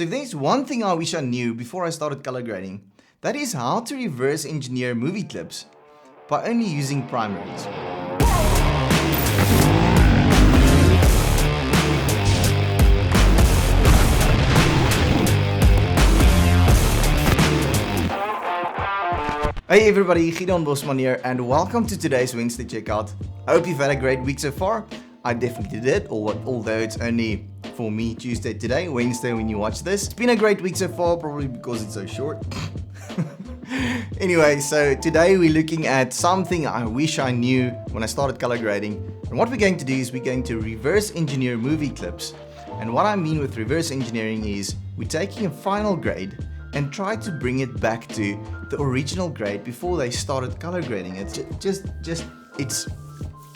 So if there's one thing I wish I knew before I started color grading, that is how to reverse engineer movie clips by only using primaries. Hey everybody, Gideon Bosman here and welcome to today's Wednesday checkout. I hope you've had a great week so far. I definitely did, although it's only for me Tuesday today, Wednesday when you watch this. It's been a great week so far, probably because it's so short. Anyway, so today we're looking at something I wish I knew when I started color grading. And what we're going to do is we're going to reverse engineer movie clips. And what I mean with reverse engineering is we're taking a final grade and try to bring it back to the original grade before they started color grading it.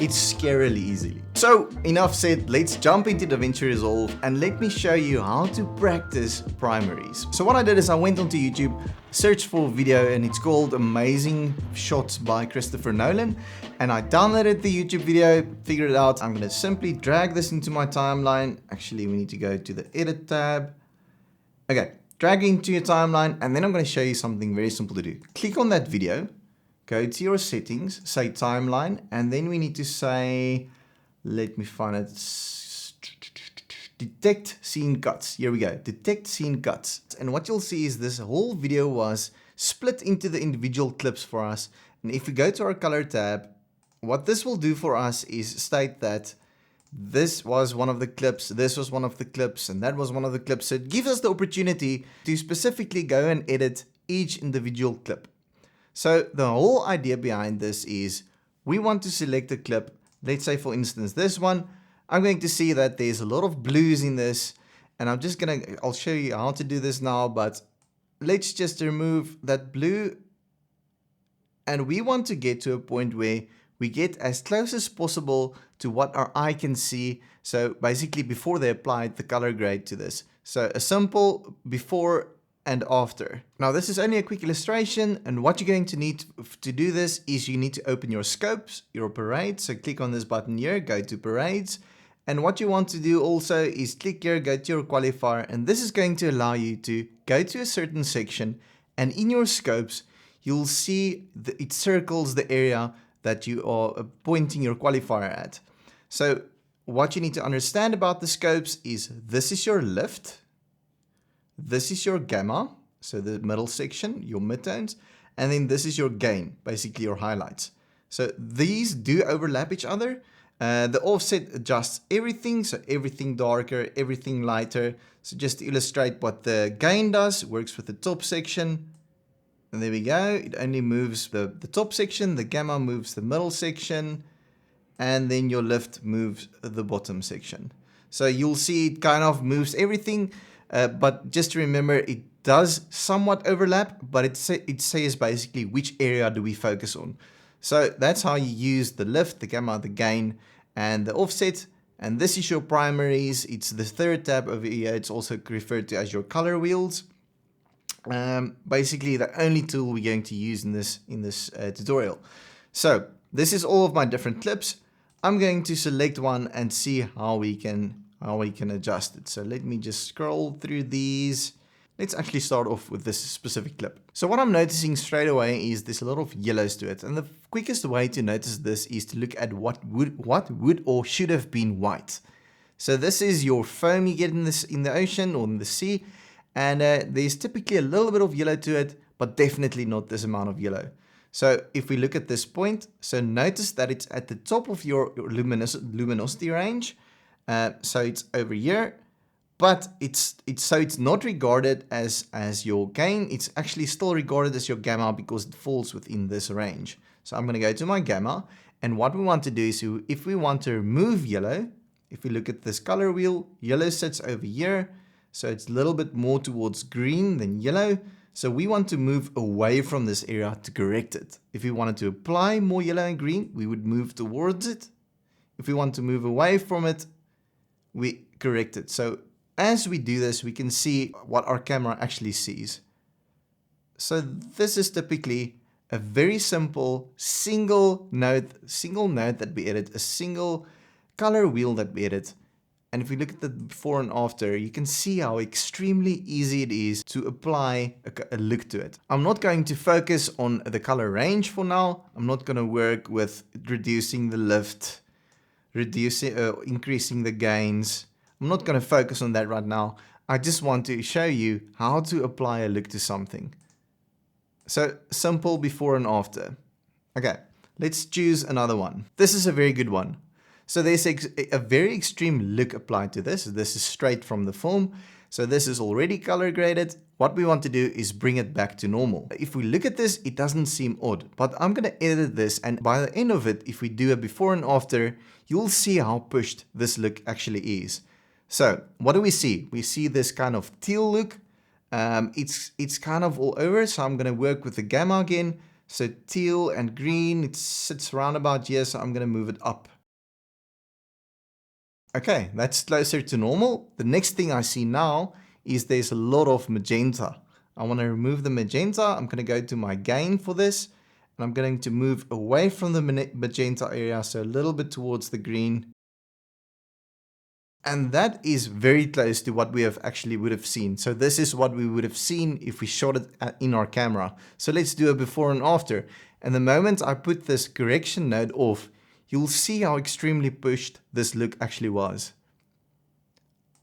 It's scarily easy. So enough said, let's jump into DaVinci Resolve and let me show you how to practice primaries. So what I did is I went onto YouTube, searched for a video, and it's called Amazing Shots by Christopher Nolan. And I downloaded the YouTube video, figured it out. I'm gonna simply drag this into my timeline. Actually, we need to go to the edit tab. Okay, drag into your timeline, and then I'm gonna show you something very simple to do. Click on that video, go to your settings, say timeline, and then we need to say, let me find it, detect scene cuts. Here we go, detect scene cuts. And what you'll see is this whole video was split into the individual clips for us. And if we go to our color tab, what this will do for us is state that this was one of the clips, this was one of the clips, and that was one of the clips. So it gives us the opportunity to specifically go and edit each individual clip. So the whole idea behind this is we want to select a clip. Let's say, for instance, this one. I'm going to see that there's a lot of blues in this, and I'll show you how to do this now, but let's just remove that blue. And we want to get to a point where we get as close as possible to what our eye can see. So basically before they applied the color grade to this. So a simple before and after. Now this is only a quick illustration, and what you're going to need to do this is you need to open your scopes, your parades. So click on this button here, go to parades. And what you want to do also is click here, go to your qualifier, and this is going to allow you to go to a certain section, and in your scopes, you'll see it circles the area that you are pointing your qualifier at. So what you need to understand about the scopes is this is your lift, this is your gamma, so the middle section, your midtones, and then this is your gain, basically your highlights. So these do overlap each other. The offset adjusts everything, so everything darker, everything lighter. So just to illustrate what the gain does, works with the top section. And there we go, it only moves the top section, the gamma moves the middle section, and then your lift moves the bottom section. So you'll see it kind of moves everything. But just remember, it does somewhat overlap, but it says basically which area do we focus on. So that's how you use the lift, the gamma, the gain, and the offset. And this is your primaries. It's the third tab over here. It's also referred to as your color wheels. Basically the only tool we're going to use in this tutorial. So this is all of my different clips. I'm going to select one and see how we can adjust it. So let me just scroll through these. Let's actually start off with this specific clip. So what I'm noticing straight away is there's a lot of yellows to it. And the quickest way to notice this is to look at what would or should have been white. So this is your foam you get in the ocean or in the sea. And there's typically a little bit of yellow to it, but definitely not this amount of yellow. So if we look at this point, so notice that it's at the top of your luminosity range. So it's over here, but it's not regarded as your gain. It's actually still regarded as your gamma because it falls within this range. So I'm going to go to my gamma, and what we want to do is if we want to remove yellow, if we look at this color wheel, yellow sits over here, so it's a little bit more towards green than yellow. So we want to move away from this area to correct it. If we wanted to apply more yellow and green, we would move towards it. If we want to move away from it, we correct it. So as we do this, we can see what our camera actually sees. So this is typically a very simple single node that we edit, a single color wheel that we edit. And if we look at the before and after, you can see how extremely easy it is to apply a look to it. I'm not going to focus on the color range for now. I'm not going to work with reducing the lift, increasing the gains. I'm not going to focus on that right now. I just want to show you how to apply a look to something. So simple before and after. Okay, let's choose another one. This is a very good one. So there's a very extreme look applied to this. This is straight from the film. So this is already color graded. What we want to do is bring it back to normal. If we look at this, it doesn't seem odd, but I'm going to edit this. And by the end of it, if we do a before and after, you'll see how pushed this look actually is. So what do we see? We see this kind of teal look. It's kind of all over. So I'm going to work with the gamma again. So teal and green, it sits around about here. So I'm going to move it up. Okay, that's closer to normal. The next thing I see now is there's a lot of magenta. I want to remove the magenta. I'm going to go to my gain for this. And I'm going to move away from the magenta area, so a little bit towards the green. And that is very close to what we would have seen. So this is what we would have seen if we shot it in our camera. So let's do a before and after. And the moment I put this correction node off, you'll see how extremely pushed this look actually was.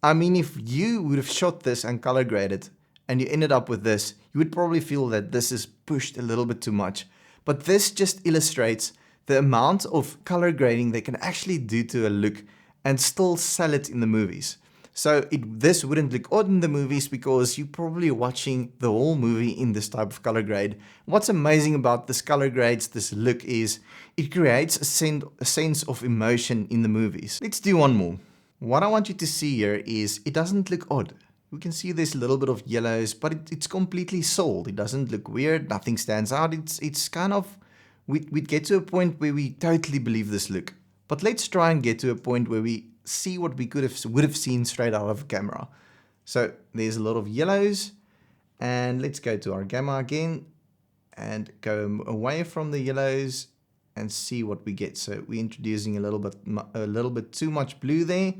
I mean, if you would have shot this and color graded and you ended up with this, you would probably feel that this is pushed a little bit too much. But this just illustrates the amount of color grading they can actually do to a look and still sell it in the movies. So this wouldn't look odd in the movies because you're probably watching the whole movie in this type of color grade. What's amazing about this color grades, this look, is it creates a sense of emotion in the movies. Let's do one more. What I want you to see here is it doesn't look odd. We can see there's a little bit of yellows, but it's completely sold. It doesn't look weird. Nothing stands out. It's kind of, we'd get to a point where we totally believe this look. But let's try and get to a point where we see what we would have seen straight out of camera. So there's a lot of yellows, and let's go to our gamma again and go away from the yellows and see what we get. So we're introducing a little bit too much blue there.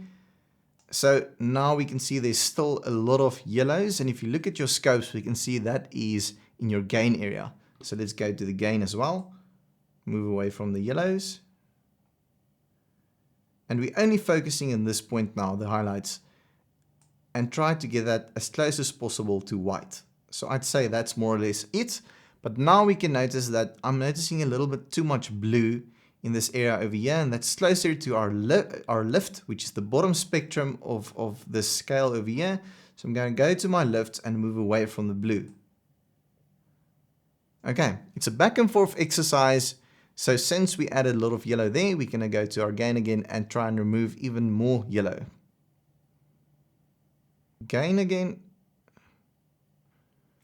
So now we can see there's still a lot of yellows, and if you look at your scopes, we can see that is in your gain area. So let's go to the gain as well, move away from the yellows. And we're only focusing on this point now, the highlights, and try to get that as close as possible to white. So I'd say that's more or less it. But now we can notice that I'm noticing a little bit too much blue in this area over here, and that's closer to our lift, which is the bottom spectrum of this scale over here. So I'm going to go to my lift and move away from the blue. Okay, it's a back and forth exercise. So since we added a lot of yellow there, we're going to go to our gain again and try and remove even more yellow. Gain again.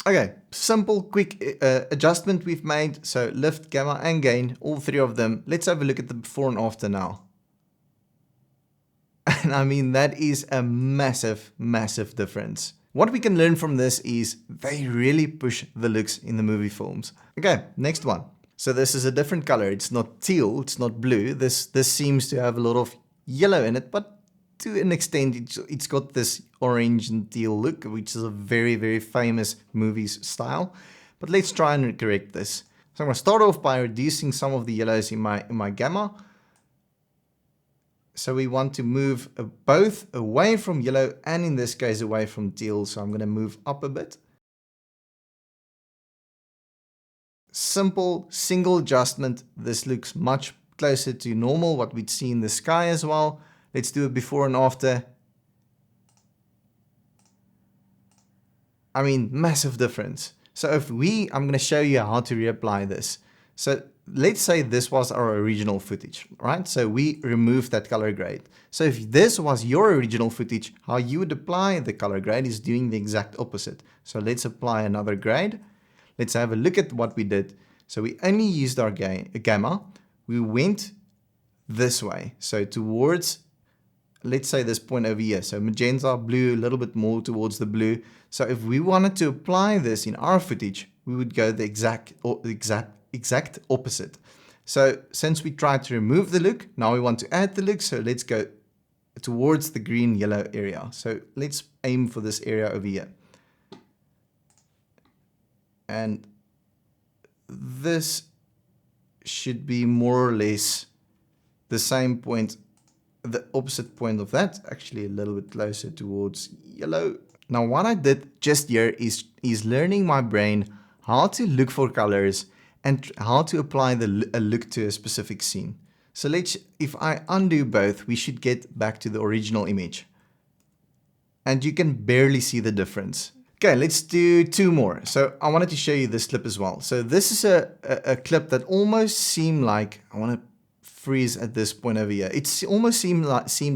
Okay, simple, quick adjustment we've made. So lift, gamma, and gain, all three of them. Let's have a look at the before and after now. And I mean, that is a massive, massive difference. What we can learn from this is they really push the looks in the movie films. Okay, next one. So this is a different color. It's not teal, it's not blue. This seems to have a lot of yellow in it, but to an extent, it's got this orange and teal look, which is a very, very famous movies style. But let's try and correct this. So I'm going to start off by reducing some of the yellows in my gamma. So we want to move both away from yellow and in this case away from teal. So I'm going to move up a bit. Simple single adjustment. This looks much closer to normal, what we'd see in the sky as well. Let's do it before and after. I mean, massive difference. So I'm going to show you how to reapply this. So let's say this was our original footage, right? So we removed that color grade. So if this was your original footage, how you would apply the color grade is doing the exact opposite. So let's apply another grade. Let's have a look at what we did. So we only used our gamma. We went this way. So towards, let's say this point over here. So magenta, blue, a little bit more towards the blue. So if we wanted to apply this in our footage, we would go the exact opposite. So since we tried to remove the look, now we want to add the look. So let's go towards the green yellow area. So let's aim for this area over here. And this should be more or less the same point, the opposite point of that, actually a little bit closer towards yellow. Now what I did just here is learning my brain how to look for colors and how to apply a look to a specific scene. So if I undo both, we should get back to the original image. And you can barely see the difference. Okay, let's do 2 more. So I wanted to show you this clip as well. So this is a clip that almost seemed like, I want to freeze at this point over here. It almost seemed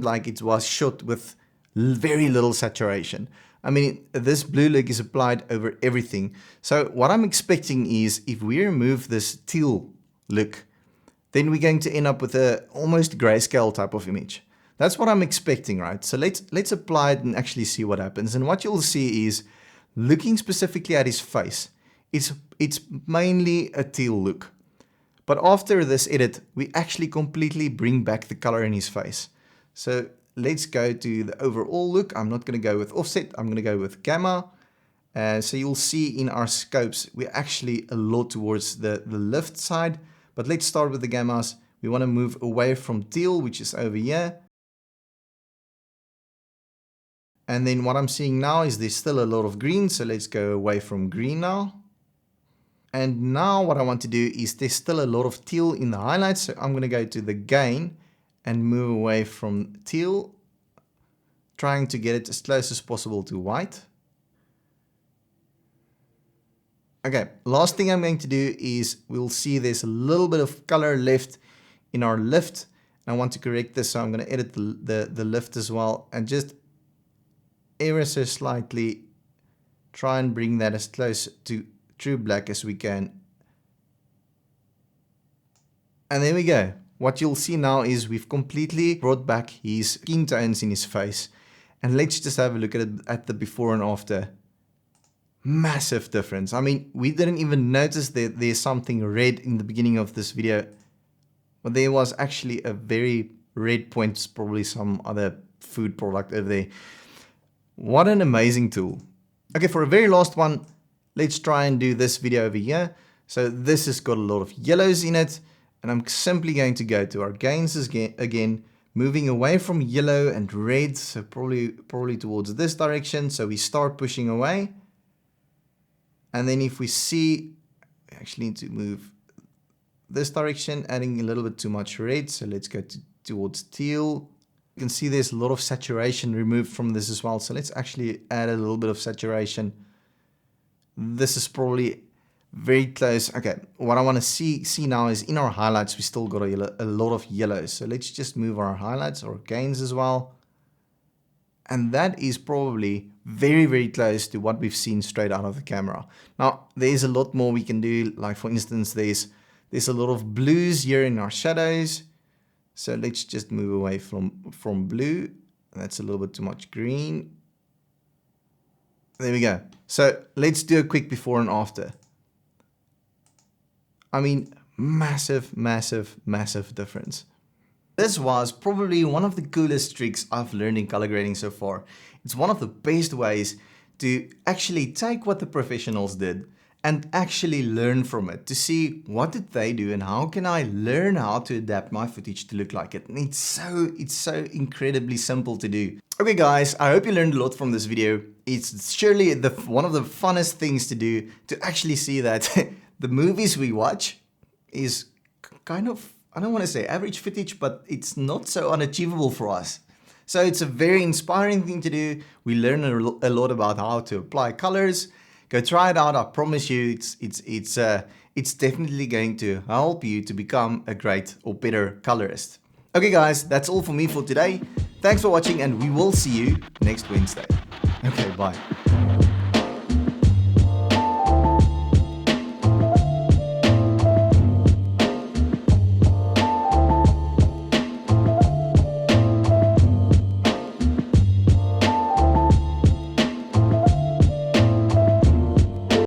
like it was shot with very little saturation. I mean, this blue look is applied over everything. So what I'm expecting is if we remove this teal look, then we're going to end up with a almost grayscale type of image. That's what I'm expecting, right? So let's apply it and actually see what happens. And what you'll see is, looking specifically at his face, it's mainly a teal look. But after this edit, we actually completely bring back the color in his face. So let's go to the overall look. I'm not going to go with offset. I'm going to go with gamma. So you'll see in our scopes, we're actually a lot towards the left side. But let's start with the gammas. We want to move away from teal, which is over here. And then what I'm seeing now is there's still a lot of green. So let's go away from green now. And now what I want to do is there's still a lot of teal in the highlights. So I'm going to go to the gain and move away from teal, trying to get it as close as possible to white. Okay, last thing I'm going to do is we'll see there's a little bit of color left in our lift. I want to correct this, so I'm going to edit the lift as well and just ever so slightly try and bring that as close to true black as we can. And there we go. What you'll see now is we've completely brought back his skin tones in his face. And let's just have a look at the before and after. Massive difference. I mean, we didn't even notice that there's something red in the beginning of this video. But there was actually a very red point, it's probably some other food product over there. What an amazing tool. Okay, for a very last one, let's try and do this video over here. So this has got a lot of yellows in it. And I'm simply going to go to our gains again, moving away from yellow and red. So probably towards this direction. So we start pushing away. And then if we see, we actually need to move this direction, adding a little bit too much red. So let's go towards teal. You can see there's a lot of saturation removed from this as well. So let's actually add a little bit of saturation. This is probably very close. Okay, what I want to see now is in our highlights, we still got a lot of yellows. So let's just move our highlights or gains as well. And that is probably very, very close to what we've seen straight out of the camera. Now, there's a lot more we can do. Like for instance, there's a lot of blues here in our shadows. So let's just move away from blue. That's a little bit too much green. There we go. So let's do a quick before and after. I mean, massive, massive, massive difference. This was probably one of the coolest tricks I've learned in color grading so far. It's one of the best ways to actually take what the professionals did and actually learn from it, to see what did they do and how can I learn how to adapt my footage to look like it. And it's so incredibly simple to do. Okay guys, I hope you learned a lot from this video. It's surely one of the funnest things to do, to actually see that the movies we watch is kind of, I don't want to say average footage, but it's not so unachievable for us. So it's a very inspiring thing to do. We learn a lot about how to apply colors. Go try it out. I promise you, it's definitely going to help you to become a great or better colorist. Okay guys, that's all for me for today. Thanks for watching and we will see you next Wednesday. Okay, bye.